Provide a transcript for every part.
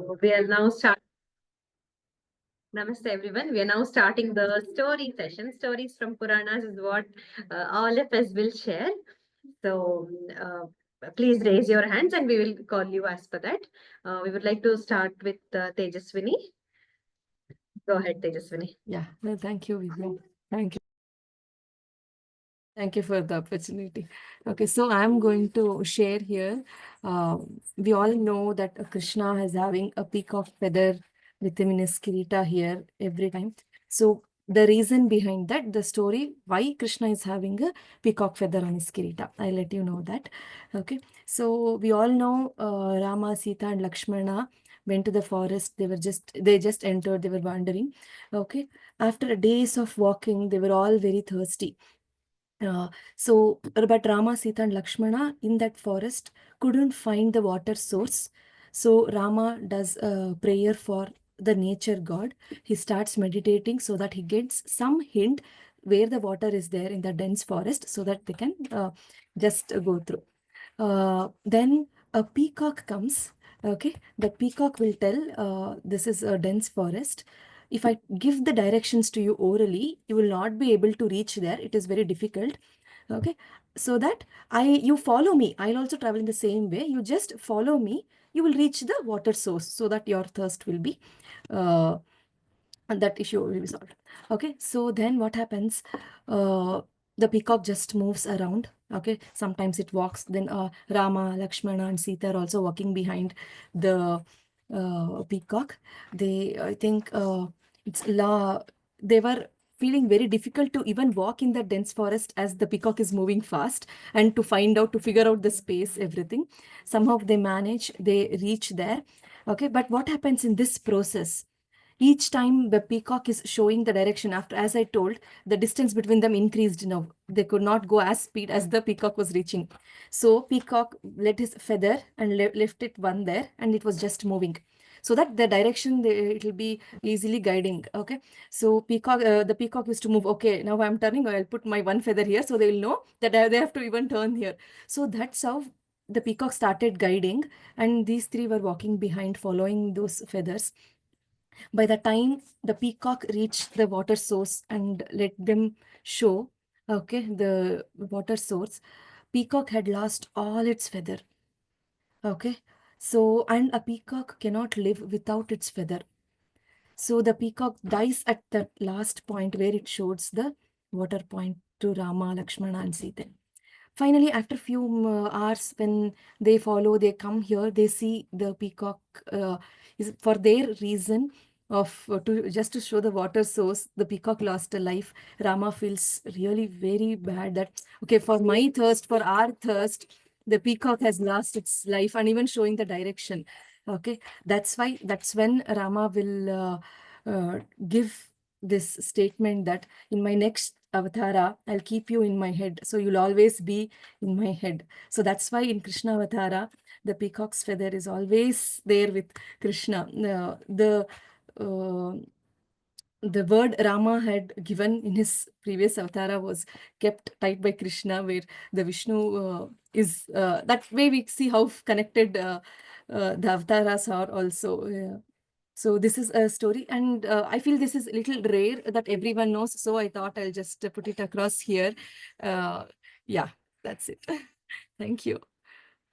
So we are now starting. Namaste, everyone. We are now starting the story session. Stories from Puranas is what all of us will share. So please raise your hands and we will call you as per that. We would like to start with Tejaswini. Go ahead, Tejaswini. Yeah, well, thank you, Vibhu. Thank you. Thank you for the opportunity. Okay, so I'm going to share here. We all know that Krishna is having a peacock feather with him in his kirita here every time. So the reason behind that, the story, why Krishna is having a peacock feather on his kirita, I'll let you know that. Okay, so we all know Rama, Sita, and Lakshmana went to the forest. They just entered. They were wandering. Okay, after days of walking, they were all very thirsty. But Rama, Sita, and Lakshmana in that forest couldn't find the water source. So Rama does a prayer for the nature god. He starts meditating so that he gets some hint where the water is there in the dense forest so that they can just go through. Then a peacock comes. Okay, the peacock will tell this is a dense forest. If I give the directions to you orally, you will not be able to reach there. It is very difficult. Okay, so that you follow me. I'll also travel in the same way. You just follow me. You will reach the water source so that your thirst will be uh, and that issue will be solved. Okay, so then what happens? The peacock just moves around. Okay, sometimes it walks. Then Rama, Lakshmana, and Sita are also walking behind the peacock. I think, they were feeling very difficult to even walk in that dense forest as the peacock is moving fast and to figure out the space, everything. Somehow they manage, they reach there. Okay, but what happens in this process? Each time the peacock is showing the direction after, as I told, the distance between them increased now. They could not go as speed as the peacock was reaching. So peacock let his feather and left it one there and it was just moving. So that the direction it will be easily guiding. Okay. So the peacock used to move. Okay, now I'm turning. I'll put my one feather here so they will know that they have to even turn here. So that's how the peacock started guiding, and these three were walking behind, following those feathers. By the time the peacock reached the water source and let them show, okay, the water source, peacock had lost all its feather. Okay, so and a peacock cannot live without its feather. So the peacock dies at that last point where it shows the water point to Rama, Lakshmana, and Sita. Finally, after few hours, when they come here, they see the peacock is for their reason of to show the water source. The peacock lost a life. Rama feels really very bad that okay, for my thirst, for our thirst, the peacock has lost its life, and even showing the direction. Okay, that's when Rama will give this statement that in my next avatara, I'll keep you in my head. So you'll always be in my head. So that's why in Krishna avatara, the peacock's feather is always there with Krishna. Uh, the word Rama had given in his previous avatara was kept tight by Krishna, where the Vishnu is that way we see how connected the avatars are also. So this is a story, and I feel this is a little rare that everyone knows. So I thought I'll just put it across here. Yeah, that's it. Thank you.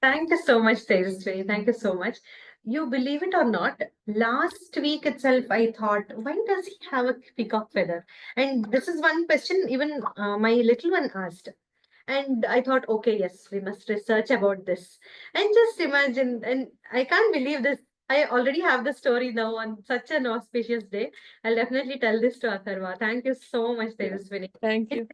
Thank you so much, Tejaswini. Thank you so much. You believe it or not, last week itself, I thought, why does he have a peacock feather? And this is one question even my little one asked. And I thought, okay, yes, we must research about this. And just imagine, and I can't believe this. I already have the story now on such an auspicious day. I'll definitely tell this to Atharva. Thank you so much, Yeah. Tejaswini. Thank It you.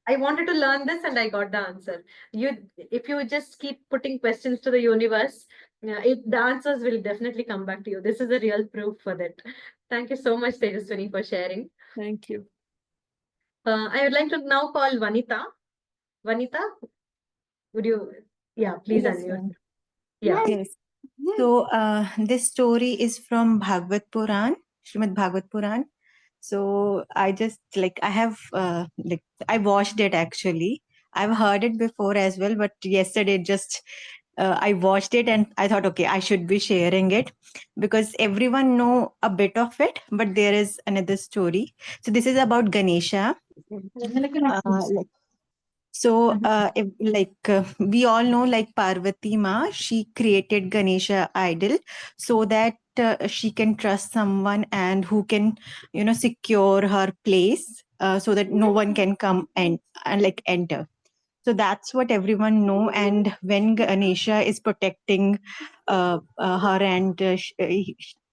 I wanted to learn this and I got the answer. If you just keep putting questions to the universe, the answers will definitely come back to you. This is a real proof for that. Thank you so much, Tejaswini, for sharing. Thank you. I would like to now call Vanita. Vanita, would you? Yeah, please Yes, unmute. ma'am. Yeah. Yes. So this story is from Bhagavad Puran, Srimad Bhagavad Puran. So I just I have I watched it actually. I've heard it before as well, but yesterday it just I watched it and I thought, okay, I should be sharing it because everyone know a bit of it, but there is another story. So this is about Ganesha. Like, so, we all know, like Parvati Ma, she created Ganesha idol so that she can trust someone and who can, secure her place, so that no one can come and like enter. So that's what everyone know. And when Ganesha is protecting her, and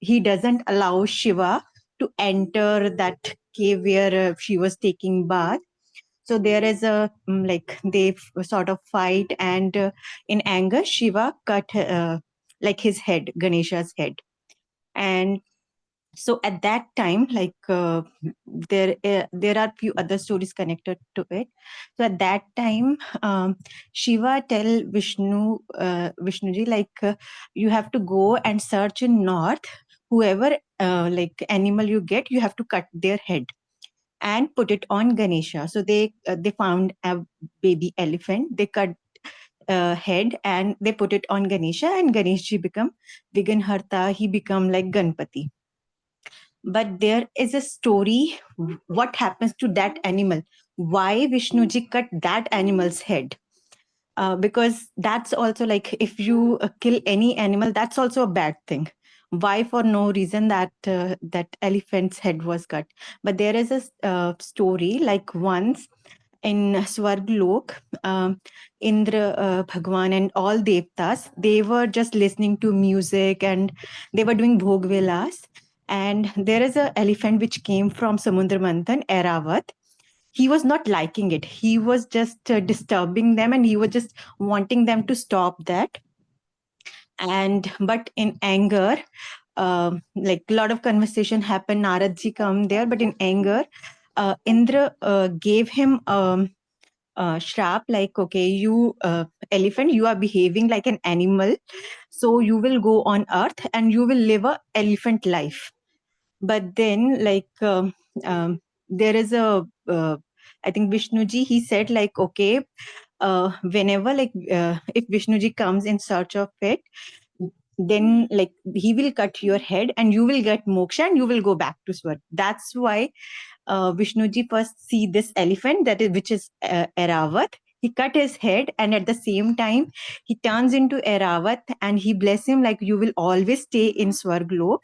he doesn't allow Shiva to enter that cave where she was taking bath. So there is a they sort of fight, and in anger Shiva cut like his head, Ganesha's head. And so at that time, there are few other stories connected to it. So at that time, Shiva tell Vishnuji, you have to go and search in north. Whoever animal you get, you have to cut their head and put it on Ganesha. So they found a baby elephant. They cut head and they put it on Ganesha, and Ganeshji become Vighanharta. He become like Ganpati. But there is a story. What happens to that animal? Why Vishnuji cut that animal's head? Because that's also like, if you kill any animal, that's also a bad thing. Why for no reason that elephant's head was cut? But there is a story, like once in Swarglok, Indra, Bhagwan and all devtas, they were just listening to music and they were doing bhog vilas. And there is a elephant which came from Samudra Manthan, Eravat. He was not liking it. He was just disturbing them, and he was just wanting them to stop that. And but in anger, like a lot of conversation happened. Naradji come there, but in anger, Indra gave him shrap, like, okay, you elephant, you are behaving like an animal, so you will go on earth and you will live a elephant life. But then there is a I think Vishnuji, he said, like, okay, whenever if Vishnuji comes in search of it, then like he will cut your head and you will get moksha and you will go back to Swarg. That's why Vishnuji first see this elephant, that is which is Eravat. He cut his head, and at the same time he turns into Eravat and he bless him, like, you will always stay in Swarglok,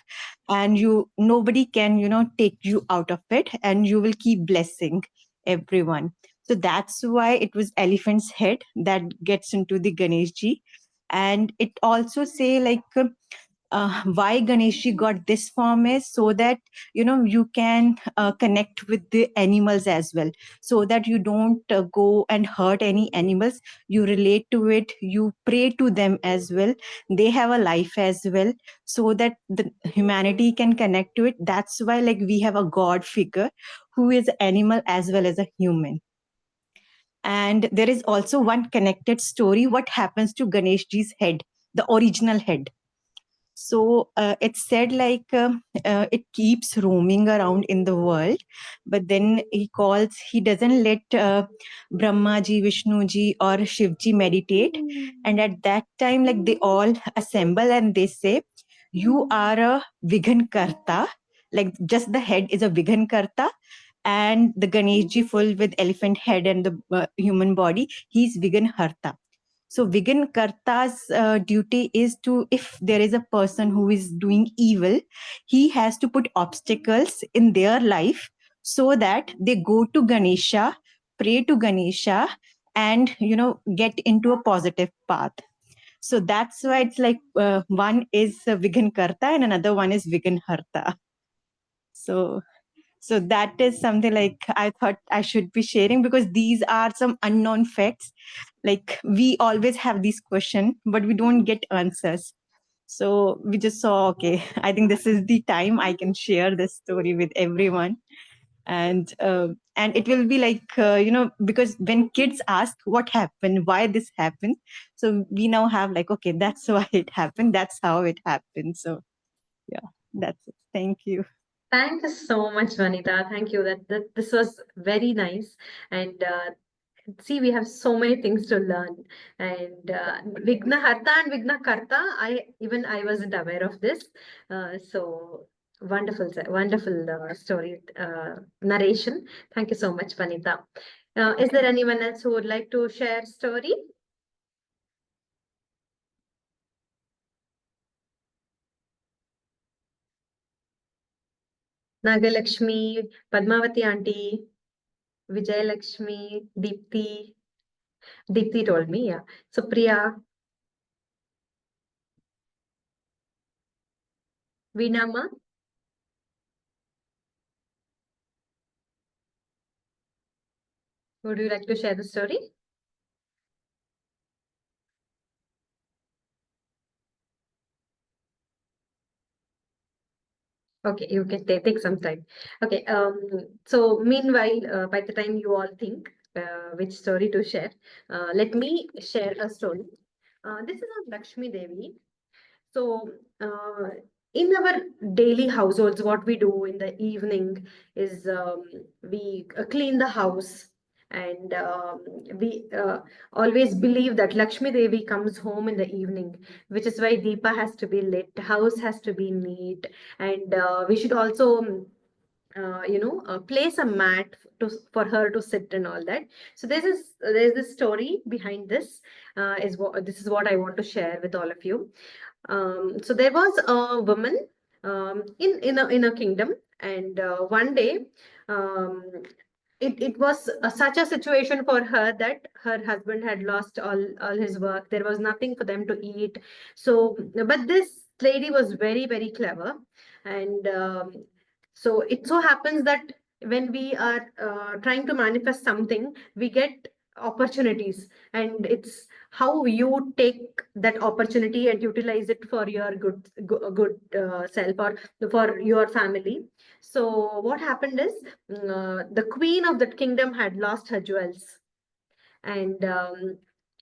and you, nobody can take you out of it, and you will keep blessing everyone. So that's why it was elephant's head that gets into the Ganeshji. And it also say, like, why Ganeshji got this form is so that you can connect with the animals as well, so that you don't go and hurt any animals. You relate to it, you pray to them as well. They have a life as well, so that the humanity can connect to it. That's why, like, we have a god figure who is an animal as well as a human. And there is also one connected story, what happens to Ganeshji's head, the original head. So it's said, like, it keeps roaming around in the world, but then he doesn't let Brahmaji, Vishnuji or Shivji meditate. And at that time, like, they all assemble and they say, you are a Vighan Karta, like just the head is a Vighan Karta, and the Ganeshji full with elephant head and the human body, he's Vighan Harta. So Vighan Karta's duty is to, if there is a person who is doing evil, he has to put obstacles in their life so that they go to Ganesha, pray to Ganesha, and get into a positive path. So that's why it's like, one is Vighan Karta and another one is Vighan Harta. So that is something, like, I thought I should be sharing, because these are some unknown facts. Like, we always have these questions, but we don't get answers. So we just saw, okay, I think this is the time I can share this story with everyone. And it will be like, because when kids ask what happened, why this happened, so we now have, like, okay, that's why it happened, that's how it happened. So yeah, that's it. Thank you. Thank you so much, Vanita. Thank you. That this was very nice, and See, we have so many things to learn. And Vigna Harta and Vigna Karta, I wasn't aware of this. So wonderful, wonderful story narration. Thank you so much, Vanita. Is there anyone else who would like to share story? Nagalakshmi, Padmavati auntie, Vijayalakshmi, Deepti. Deepti told me, yeah. So Priya, Veenama, would you like to share the story? Okay, you can take some time. Okay, so meanwhile, by the time you all think which story to share, let me share a story. This is on Lakshmi Devi. So, in our daily households, what we do in the evening is we clean the house, and we always believe that Lakshmi Devi comes home in the evening, which is why Deepa has to be lit, house has to be neat, and we should also place a mat for her to sit and all that. So there's this story behind this. This is what I want to share with all of you. So there was a woman in a kingdom, and one day um, it was such a situation for her that her husband had lost all his work. There was nothing for them to eat. So, but this lady was very, very clever. And so it so happens that when we are trying to manifest something, we get opportunities. And it's how you take that opportunity and utilize it for your good self or for your family. So what happened is the queen of that kingdom had lost her jewels, and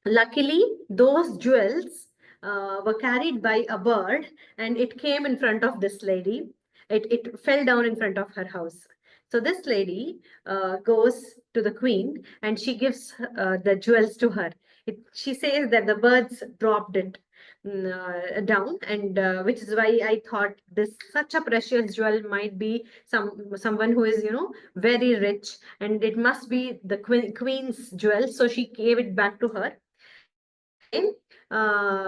luckily those jewels were carried by a bird, and it came in front of this lady. It fell down in front of her house. So this lady goes to the queen and she gives the jewels to her. She says that the birds dropped it down, and which is why I thought this such a precious jewel might be someone who is very rich, and it must be the queen's jewel. So she gave it back to her. And that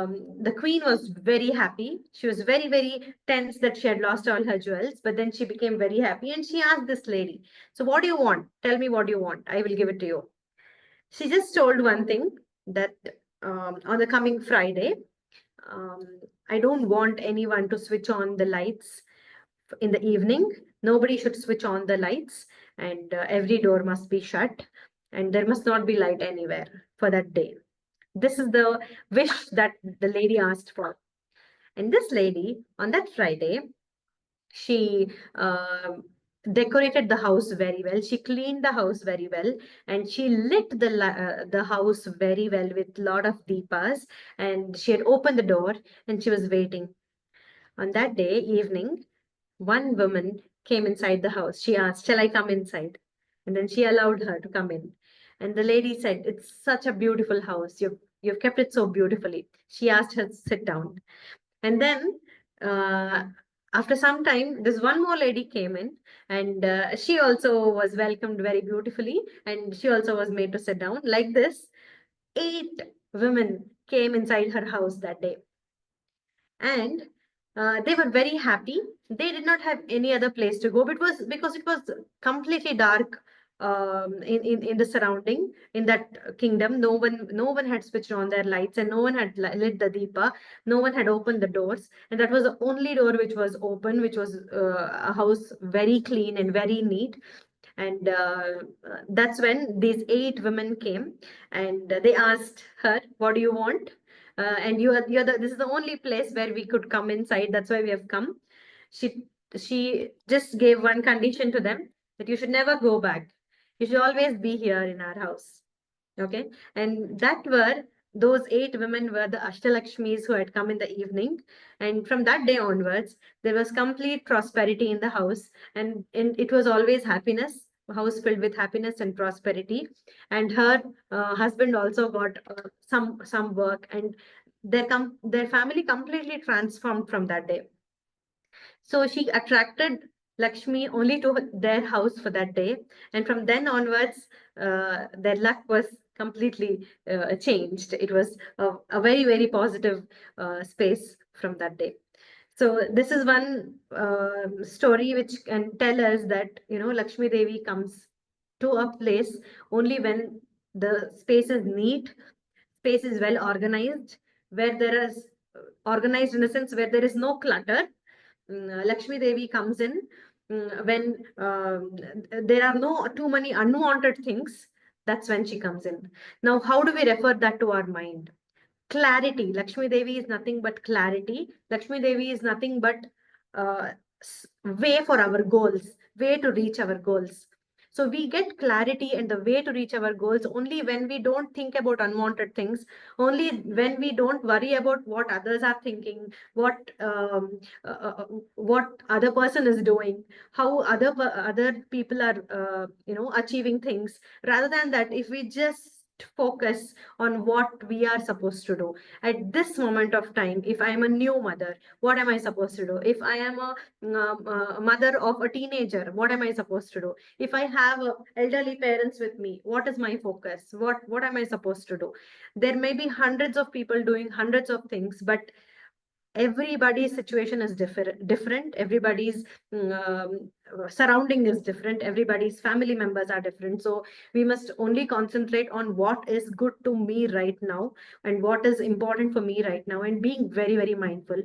time, the queen was very happy. She was very, very tense that she had lost all her jewels, but then she became very happy and she asked this lady, so what do you want? Tell me what you want. I will give it to you. She just told one thing, that on the coming Friday, um, I don't want anyone to switch on the lights in the evening. Nobody should switch on the lights, and every door must be shut, and there must not be light anywhere for that day. This is the wish that the lady asked for. And this lady, on that Friday, she decorated the house very well. She cleaned the house very well, and she lit the house very well with lot of deepas. And she had opened the door, and she was waiting. On that day evening, one woman came inside the house. She asked, "Shall I come inside?" And then she allowed her to come in. And the lady said, "It's such a beautiful house. You've kept it so beautifully." She asked her to sit down. And then uh, after some time, this one more lady came in, and she also was welcomed very beautifully, and she also was made to sit down. Like this, 8 women came inside her house that day, and they were very happy. They did not have any other place to go, but it was because it was completely dark in the surrounding in that kingdom. No one had switched on their lights, and no one had lit the deepa. No one had opened the doors, and that was the only door which was open, which was a house very clean and very neat. And that's when these 8 women came, and they asked her, "What do you want?" And this is the only place where we could come inside. That's why we have come. She just gave one condition to them, that you should never go back. You should always be here in our house. Okay. And those 8 women were the Ashtalakshmis who had come in the evening. And from that day onwards, there was complete prosperity in the house, and it was always happiness. house filled with happiness and prosperity. And her husband also got some work, and their family completely transformed from that day. So she attracted Lakshmi only to their house for that day. And from then onwards, their luck was completely changed. It was a very, very positive space from that day. So this is one story which can tell us that, Lakshmi Devi comes to a place only when the space is neat, space is well organized, where there is organized in the sense where there is no clutter. Lakshmi Devi comes in when there are no too many unwanted things. That's when she comes in. Now, how do we refer that to our mind? Clarity. Lakshmi Devi is nothing but clarity. Lakshmi Devi is nothing but uh, way for our goals, way to reach our goals. So we get clarity and the way to reach our goals only when we don't think about unwanted things, only when we don't worry about what others are thinking, what other person is doing, how other people are achieving things. Rather than that, if we just focus on what we are supposed to do at this moment of time. If I am a new mother, what am I supposed to do? If I am a mother of a teenager, what am I supposed to do? If I have elderly parents with me, what is my focus? What am I supposed to do? There may be hundreds of people doing hundreds of things, but everybody's situation is different. Everybody's surrounding is different. Everybody's family members are different. So we must only concentrate on what is good to me right now and what is important for me right now, and being very, very mindful.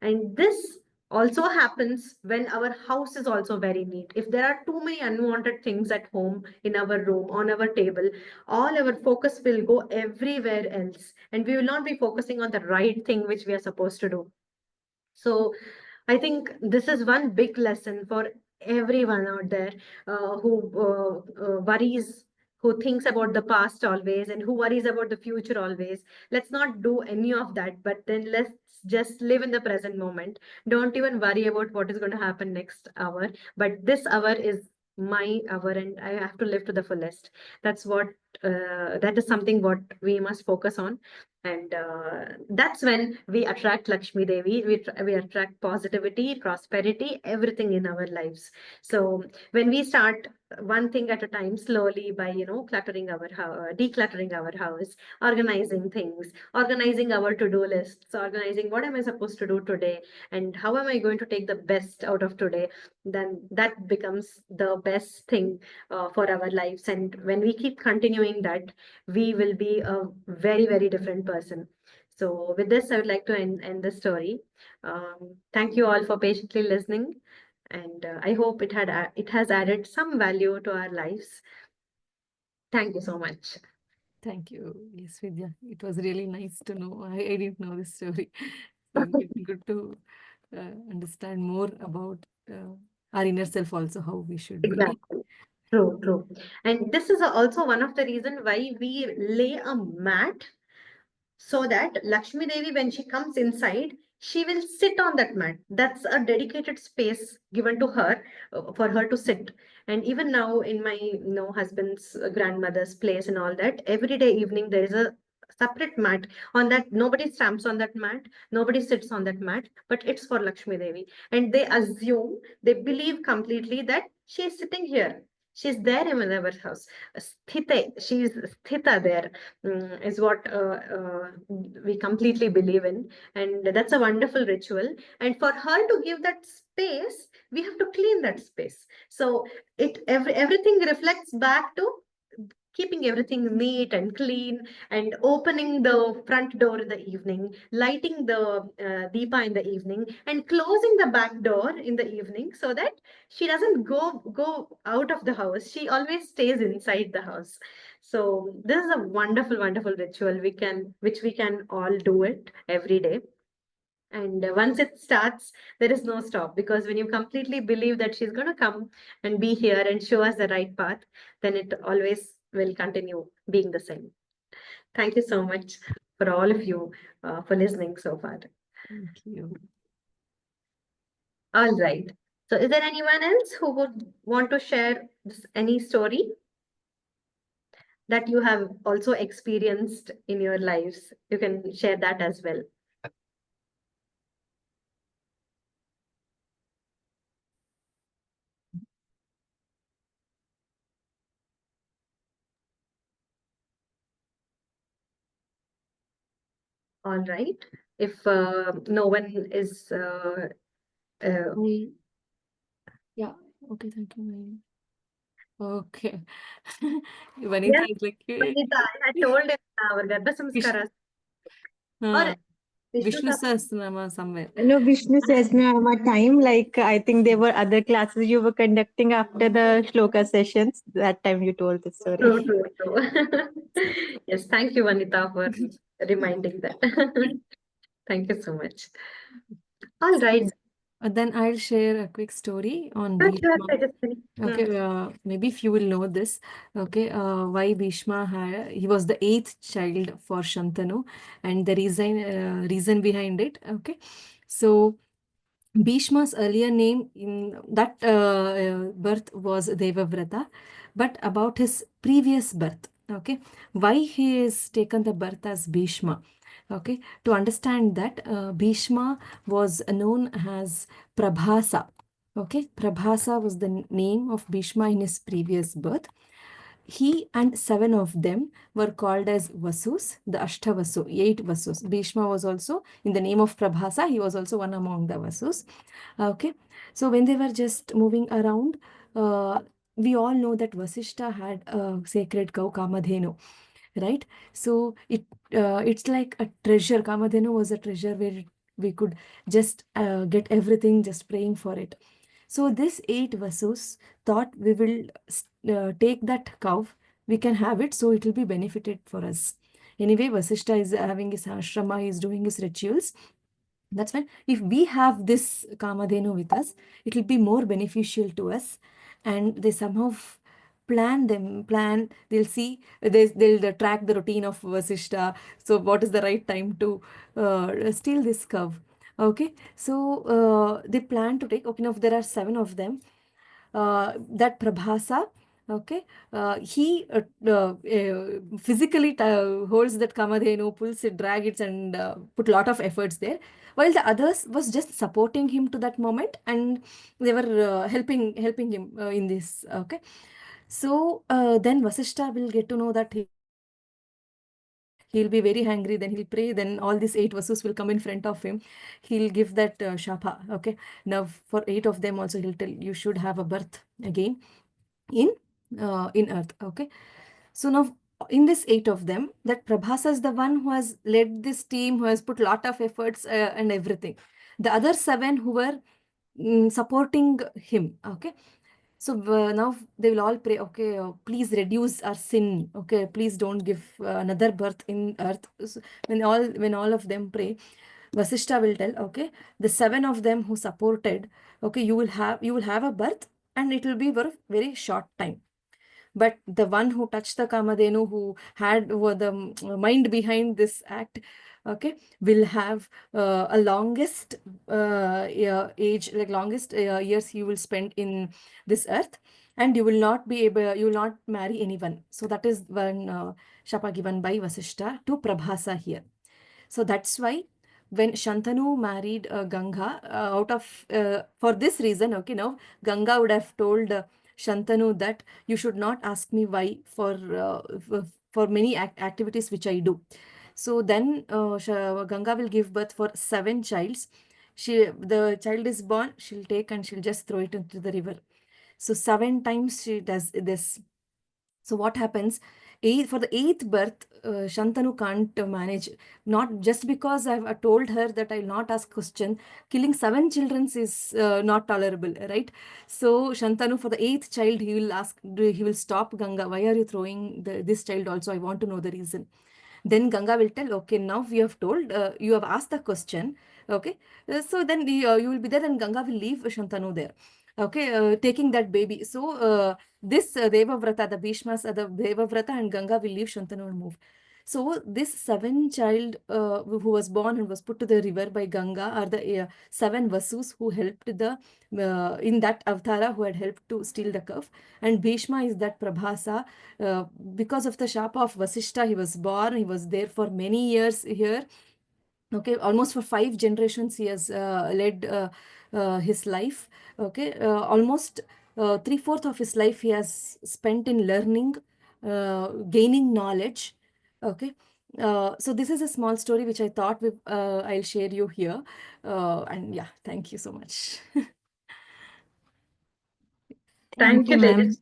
And this also happens when our house is also very neat. If there are too many unwanted things at home, in our room, on our table, all our focus will go everywhere else. And we will not be focusing on the right thing which we are supposed to do. So I think this is one big lesson for everyone out there who worries, who thinks about the past always, and who worries about the future always. Let's not do any of that, but then let's just live in the present moment. Don't even worry about what is going to happen next hour. But this hour is my hour, and I have to live to the fullest. That's what that is something what we must focus on. And that's when we attract Lakshmi Devi. We attract positivity, prosperity, everything in our lives. So when we start one thing at a time, slowly, by cluttering our house, decluttering our house, organizing things, organizing our to-do lists, organizing what am I supposed to do today, and how am I going to take the best out of today, then that becomes the best thing for our lives. And when we keep continuing that, we will be a very, very different person. So with this, I would like to end the story. Thank you all for patiently listening, and I hope it has added some value to our lives. Thank you so much. Thank you. Yes, Vidya. It was really nice to know. I didn't know this story. So it's good to understand more about our inner self also, how we should be. Exactly. True, true. And this is also one of the reason why we lay a mat, so that Lakshmi Devi, when she comes inside, she will sit on that mat. That's a dedicated space given to her for her to sit. And even now, in my husband's grandmother's place and all that, every day evening there is a separate mat on that. Nobody stamps on that mat, nobody sits on that mat, but it's for Lakshmi Devi. And they believe completely that she is sitting here. She's there in our house. She's sthita there, is what we completely believe in. And that's a wonderful ritual. And for her to give that space, we have to clean that space. So everything reflects back to keeping everything neat and clean, and opening the front door in the evening, lighting the deepa in the evening, and closing the back door in the evening, so that she doesn't go out of the house. She always stays inside the house. So this is a wonderful, wonderful ritual which we can all do it every day. And once it starts, there is no stop, because when you completely believe that she's going to come and be here and show us the right path, then it always will continue being the same. Thank you so much for all of you for listening so far. Thank you. All right. So is there anyone else who would want to share any story that you have also experienced in your lives? You can share that as well. All right. If no one is, Yeah. Okay. Thank you. Okay. Vanita yes, is like, Vanita, I had told in our Garbha Vish, Samskaras or uh, Vishnu Vishnu Sahasranama. Sahasranama somewhere. No, Vishnu says no, my time. Like I think there were other classes you were conducting after the shloka sessions. That time you told the story. True, true, true. Yes, thank you, Vanita, for reminding that. Thank you so much. All right. Then I'll share a quick story on Sure, Bhishma. Tejaswini. Okay, maybe if you will know this, okay, why Bhishma he was the eighth child for Shantanu, and the reason behind it. Okay, so Bhishma's earlier name in that birth was Devavrata, but about his previous birth, okay, why he is taken the birth as Bhishma, okay, to understand that Bhishma was known as Prabhasa, okay, Prabhasa was the name of Bhishma in his previous birth. He and seven of them were called as Vasus, the Ashtavasu, eight Vasus. Bhishma was also, in the name of Prabhasa, he was also one among the Vasus. Okay, so when they were just moving around, we all know that Vasishta had a sacred cow, Kamadhenu, right? So it's like a treasure. Kamadhenu was a treasure where we could just get everything just praying for it. So this eight Vasus thought we will take that cow, we can have it, so it will be benefited for us. Anyway, Vasishta is having his ashrama, he is doing his rituals. That's fine. If we have this Kamadhenu with us, it will be more beneficial to us. And they somehow they'll see, they'll track the routine of Vasishta. So what is the right time to steal this cow? Okay, so they plan to take, okay, now there are seven of them. That Prabhasa, okay, he physically holds that Kamadhenu, pulls it, drag it, and put lot of efforts there, while the others was just supporting him to that moment, and they were helping him in this. Okay, so then Vasishta will get to know that he'll be very hungry, then he'll pray, then all these eight vasus will come in front of him. He'll give that shapa. Okay, now for eight of them also he'll tell you should have a birth again in earth. Okay, so now in this eight of them, that Prabhasa is the one who has led this team, who has put lot of efforts and everything. The other seven who were supporting him. Okay, so now they will all pray, okay, please reduce our sin. Okay, please don't give another birth in earth. So when all of them pray, Vasishta will tell, okay, the seven of them who supported, okay, you will have a birth, and it will be for a very short time. But the one who touched the Kamadhenu, who had the mind behind this act, okay, will have a longest age, like longest years you will spend in this earth, and you will not marry anyone. So that is one shapa given by Vasishta to Prabhasa here. So that's why when Shantanu married Ganga, for this reason, okay, now Ganga would have told Shantanu that you should not ask me why for many activities which I do. So then Ganga will give birth for seven childs. The child is born, she'll take and she'll just throw it into the river. So seven times she does this. So what happens? For the eighth birth, Shantanu can't manage. Not just because I've told her that I'll not ask question. Killing seven children is not tolerable, right? So Shantanu, for the eighth child, he will ask. He will stop Ganga. Why are you throwing this child? Also, I want to know the reason. Then Ganga will tell, okay, now we have told, you have asked the question, okay, so then you will be there, and Ganga will leave Shantanu there, okay, taking that baby. So this Devavrata, the Bhishmas, the Devavrata and Ganga will leave Shantanu and move. So this seven child who was born and was put to the river by Ganga are the seven Vasus who helped the in that Avtara, who had helped to steal the curve. And Bhishma is that Prabhasa. Because of the Shapa of Vasishta, he was born. He was there for many years here. Okay, almost for 5 generations he has led his life. Okay, almost three-fourth of his life he has spent in learning, gaining knowledge. Okay, so this is a small story which I thought I'll share you here. And yeah, thank you so much. Thank Thank you, you, ma'am. Tejas.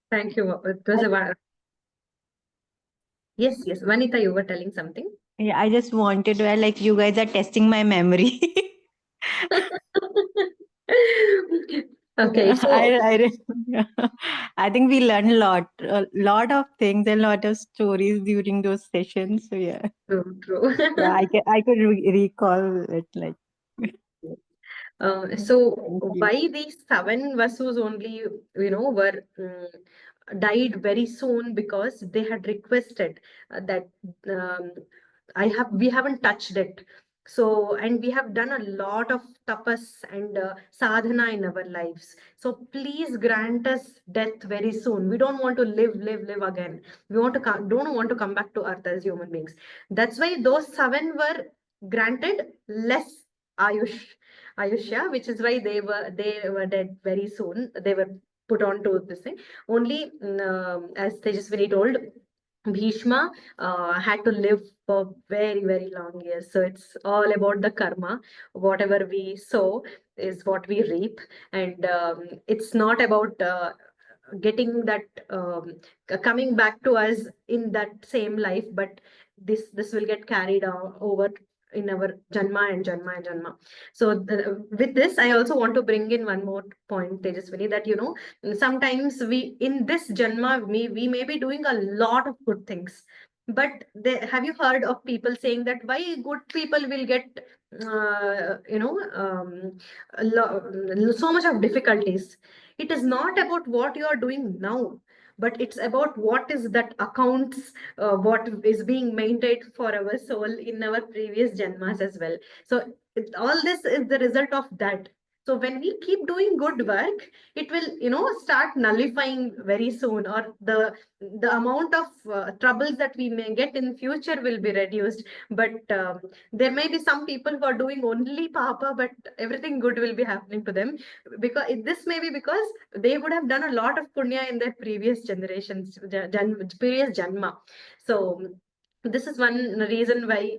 Thank you. It was yes, yes. Vanita, you were telling something. Yeah, I just wanted to add, like, you guys are testing my memory. Okay, Yeah, so yeah. I think we learned a lot of things and a lot of stories during those sessions. So yeah, true, true. yeah, I could recall it, like. So Thank you. why these seven Vasus only, were died very soon because they had requested that um, we haven't touched it. So, and we have done a lot of tapas and sadhana in our lives. So please grant us death very soon. We don't want to live again. We want to don't want to come back to earth as human beings. That's why those seven were granted less Ayush Ayushya, which is why they were dead very soon. They were put on to this thing. Only as Tejaswini told, Bhishma had to live for very, very long years. So it's all about the karma. Whatever we sow is what we reap. And it's not about getting that coming back to us in that same life, but this will get carried over in our janma and janma and janma. So with this, I also want to bring in one more point, Tejaswini, that sometimes we in this janma we may be doing a lot of good things, but have you heard of people saying that why good people will get so much of difficulties? It is not about what you are doing now, but it's about what is that accounts, what is being maintained for our soul in our previous janmas as well. So all this is the result of that. So when we keep doing good work, it will start nullifying very soon, or the amount of troubles that we may get in future will be reduced. But there may be some people who are doing only papa, but everything good will be happening to them, because this may be because they would have done a lot of punya in their previous generations, previous janma. So this is one reason why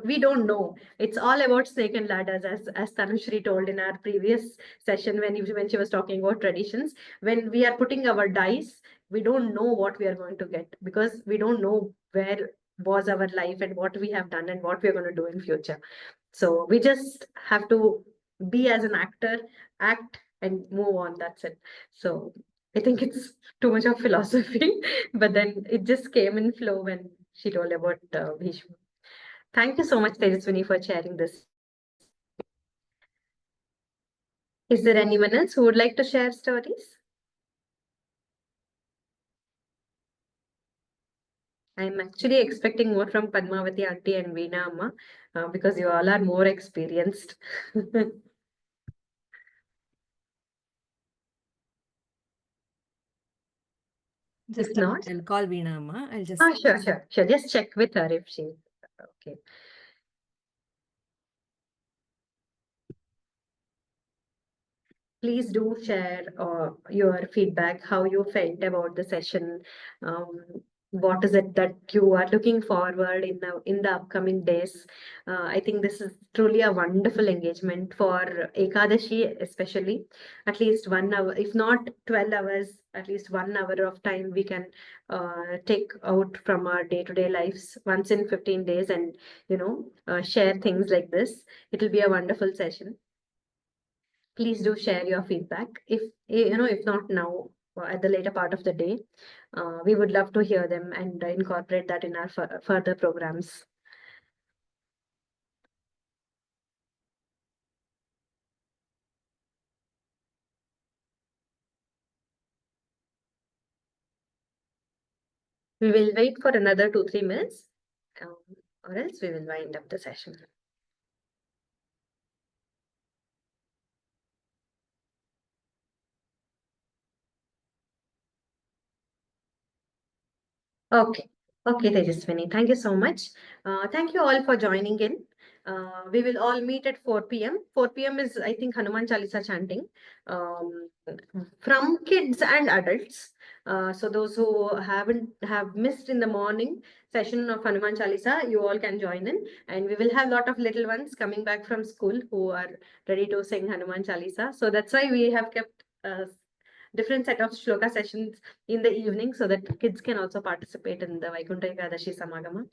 we don't know. It's all about snake and ladders, as Tanushri told in our previous session when she was talking about traditions. When we are putting our dice, we don't know what we are going to get, because we don't know where was our life and what we have done and what we are going to do in future. So we just have to be as an actor, act and move on. That's it. So I think it's too much of philosophy, but then it just came in flow when she told about Bhishma. Thank you so much, Tejaswini, for sharing this. Is there anyone else who would like to share stories? I'm actually expecting more from Padmavati Auntie and Veena Amma, because you all are more experienced. Just If a not, minute, I'll call Veena Amma. I'll just. sure. Just check with her if she's okay. Please do share your feedback, how you felt about the session. Um, what is it that you are looking forward in the upcoming days? I think this is truly a wonderful engagement for Ekadashi, especially. At least 1 hour, if not 12 hours, at least 1 hour of time we can take out from our day-to-day lives once in 15 days, and share things like this. It will be a wonderful session. Please do share your feedback. If not now, at the later part of the day, we would love to hear them and incorporate that in our further programs. We will wait for another 2-3 minutes, or else we will wind up the session. Okay. Okay, Tejaswini. Thank you so much. Thank you all for joining in. We will all meet at 4 p.m. 4 p.m. is, I think, Hanuman Chalisa chanting from kids and adults. So those who have missed in the morning session of Hanuman Chalisa, you all can join in. And we will have a lot of little ones coming back from school who are ready to sing Hanuman Chalisa. So that's why we have kept different set of shloka sessions in the evening so that kids can also participate in the Vaikunta Samagama.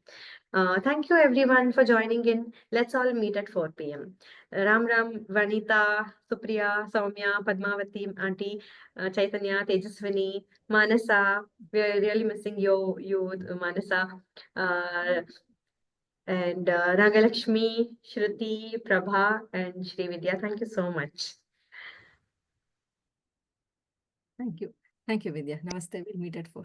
Thank you everyone for joining in. Let's all meet at 4 p.m. Ram Ram, Vanita, Supriya, Soumya, Padmavati, Auntie, Chaitanya, Tejaswini, Manasa. We are really missing you, Manasa. And Nagalakshmi, Shruti, Prabha, and Shri Vidya. Thank you so much. Thank you. Thank you, Vidya. Namaste. We'll meet at 4.